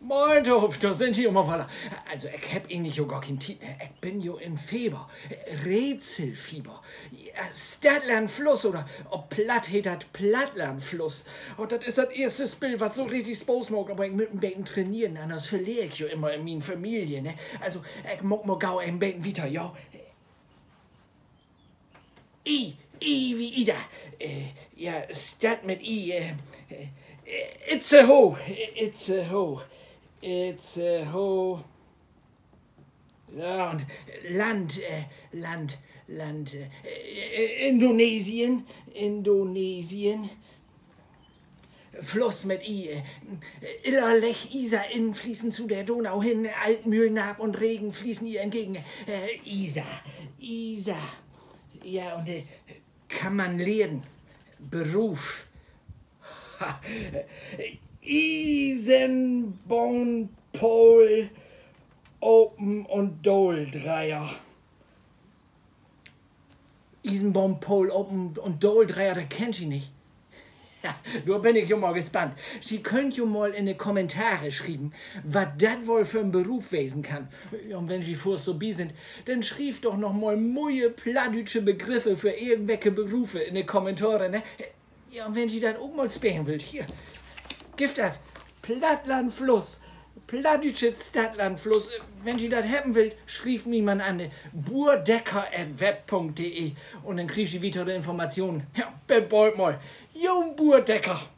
Moin, Tob, da sind Sie immer weiter. Also, ich hab ihn nicht jo gar kein Tiet, ich bin jo in Fieber. Rätselfieber. Stadtlandfluss oder ob platt heet dat Plattlandfluss. Und das ist das erste Bild, was so richtig Spaß macht, aber ich müssen Becken trainieren, anders verliere ich jo immer in min Familie, ne? Also, ich mag mal gau ein Becken weiter, ja. I wie Ida. Ja, Stadt mit it's a ho, it's a ho. It's a ho. Ja, und Land, Indonesien, Fluss mit Iller, Lech, Isar, Inn fließen zu der Donau hin, Altmühlen ab und Regen fließen ihr entgegen. Isar. Ja, und kann man lernen. Beruf. Isenbone, Pole, Open und Dole-Dreier. Isenbone, Pole, Open und Dole-Dreier, das kennt sie nicht. Ja, nur bin ich jo mal gespannt. Sie könnt jo mal in die Kommentare schreiben, was das wohl für ein Beruf wesen kann. Ja, und wenn Sie vorst so bi sind, dann schrieb doch noch mal neue plattdeutsche Begriffe für irgendwelche Berufe in die Kommentare, ne? Ja, und wenn Sie das auch mal spähen wollt, hier, gibt das Plattlandfluss, plattdeutsches Stadtlandfluss. Wenn Sie das haben wollt, schrieb mir man an burdecker@web.de und dann krieg ich weitere Informationen. Ja, bis bald mal. Jo, Burdecker.